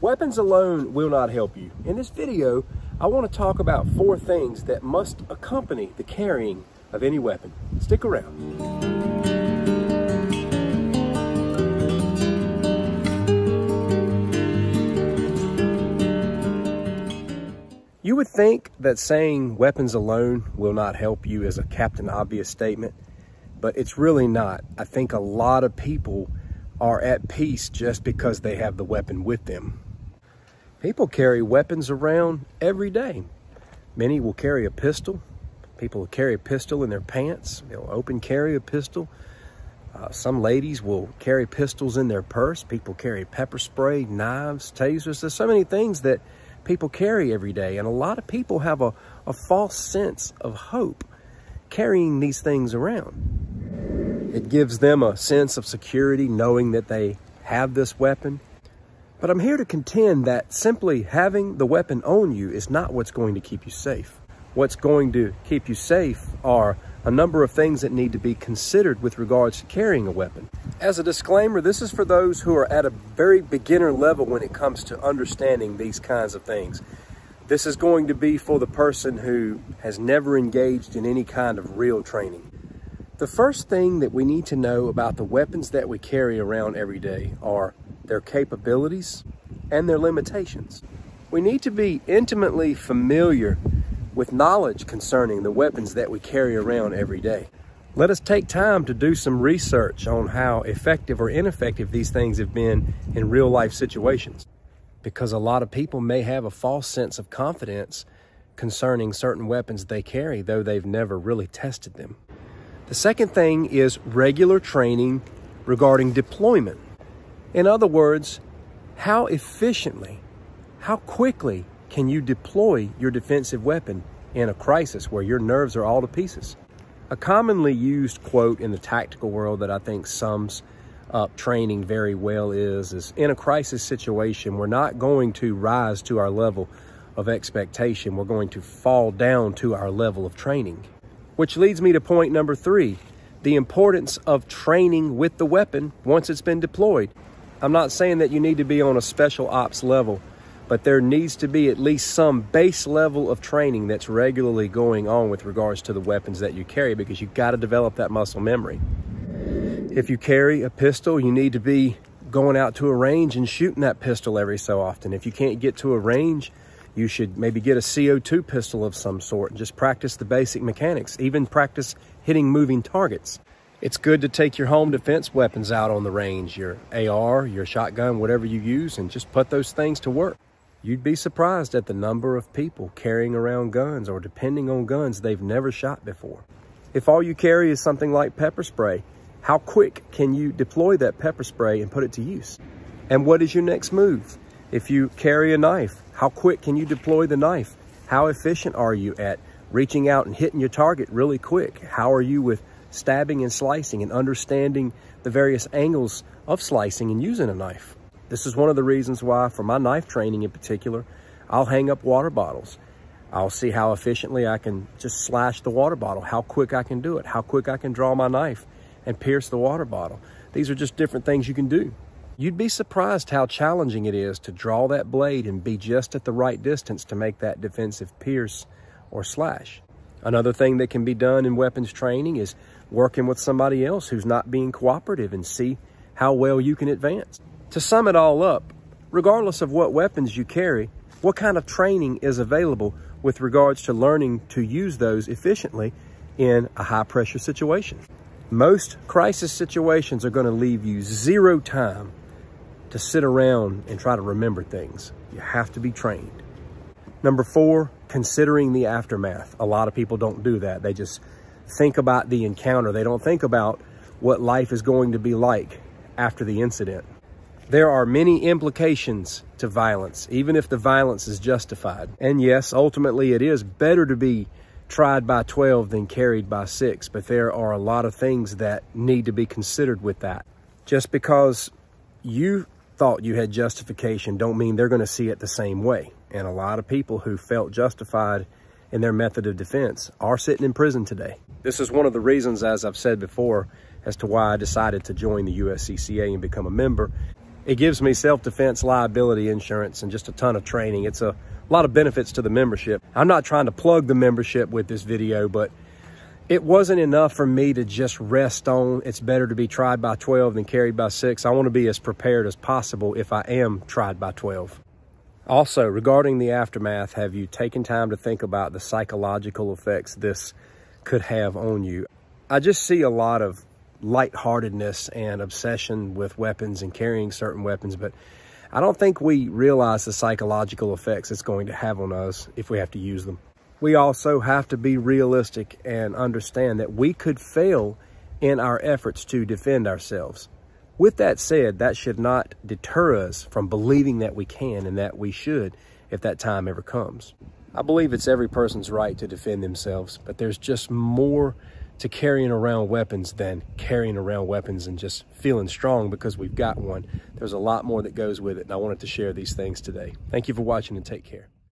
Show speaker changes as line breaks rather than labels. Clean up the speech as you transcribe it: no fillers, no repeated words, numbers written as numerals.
Weapons alone will not help you. In this video, I want to talk about 4 things that must accompany the carrying of any weapon. Stick around. You would think that saying weapons alone will not help you is a Captain Obvious statement, but it's really not. I think a lot of people are at peace just because they have the weapon with them. People carry weapons around every day. Many will carry a pistol. People will carry a pistol in their pants. They'll open carry a pistol. Some ladies will carry pistols in their purse. People carry pepper spray, knives, tasers. There's so many things that people carry every day, and a lot of people have a false sense of hope carrying these things around. It gives them a sense of security knowing that they have this weapon. But I'm here to contend that simply having the weapon on you is not what's going to keep you safe. What's going to keep you safe are a number of things that need to be considered with regards to carrying a weapon. As a disclaimer, this is for those who are at a very beginner level when it comes to understanding these kinds of things. This is going to be for the person who has never engaged in any kind of real training. The first thing that we need to know about the weapons that we carry around every day are their capabilities and their limitations. We need to be intimately familiar with knowledge concerning the weapons that we carry around every day. Let us take time to do some research on how effective or ineffective these things have been in real life situations, because a lot of people may have a false sense of confidence concerning certain weapons they carry, though they've never really tested them. The second thing is regular training regarding deployment. In other words, how efficiently, how quickly can you deploy your defensive weapon in a crisis where your nerves are all to pieces? A commonly used quote in the tactical world that I think sums up training very well is in a crisis situation, we're not going to rise to our level of expectation. We're going to fall down to our level of training. Which leads me to point number 3, the importance of training with the weapon once it's been deployed. I'm not saying that you need to be on a special ops level, but there needs to be at least some base level of training that's regularly going on with regards to the weapons that you carry, because you've got to develop that muscle memory. If you carry a pistol, you need to be going out to a range and shooting that pistol every so often. If you can't get to a range, you should maybe get a CO2 pistol of some sort and just practice the basic mechanics, even practice hitting moving targets. It's good to take your home defense weapons out on the range, your AR, your shotgun, whatever you use, and just put those things to work. You'd be surprised at the number of people carrying around guns or depending on guns they've never shot before. If all you carry is something like pepper spray, how quick can you deploy that pepper spray and put it to use? And what is your next move? If you carry a knife, how quick can you deploy the knife? How efficient are you at reaching out and hitting your target really quick? How are you with stabbing and slicing and understanding the various angles of slicing and using a knife? This is one of the reasons why, for my knife training in particular, I'll hang up water bottles. I'll see how efficiently I can just slash the water bottle, how quick I can do it, how quick I can draw my knife and pierce the water bottle. These are just different things you can do. You'd be surprised how challenging it is to draw that blade and be just at the right distance to make that defensive pierce or slash. Another thing that can be done in weapons training is working with somebody else who's not being cooperative and see how well you can advance. To sum it all up, regardless of what weapons you carry, what kind of training is available with regards to learning to use those efficiently in a high-pressure situation? Most crisis situations are going to leave you 0 time to sit around and try to remember things. You have to be trained. Number 4, considering the aftermath. A lot of people don't do that. They just think about the encounter. They don't think about what life is going to be like after the incident. There are many implications to violence, even if the violence is justified. And yes, ultimately it is better to be tried by 12 than carried by 6, but there are a lot of things that need to be considered with that. Just because you thought you had justification don't mean they're going to see it the same way. And a lot of people who felt justified in their method of defense are sitting in prison today. This is one of the reasons, as I've said before, as to why I decided to join the USCCA and become a member. It gives me self-defense liability insurance and just a ton of training. It's a lot of benefits to the membership. I'm not trying to plug the membership with this video, but it wasn't enough for me to just rest on it's better to be tried by 12 than carried by 6. I want to be as prepared as possible if I am tried by 12. Also, regarding the aftermath, have you taken time to think about the psychological effects this could have on you? I just see a lot of lightheartedness and obsession with weapons and carrying certain weapons, but I don't think we realize the psychological effects it's going to have on us if we have to use them. We also have to be realistic and understand that we could fail in our efforts to defend ourselves. With that said, that should not deter us from believing that we can and that we should if that time ever comes. I believe it's every person's right to defend themselves, but there's just more to carrying around weapons than carrying around weapons and just feeling strong because we've got one. There's a lot more that goes with it, and I wanted to share these things today. Thank you for watching, and take care.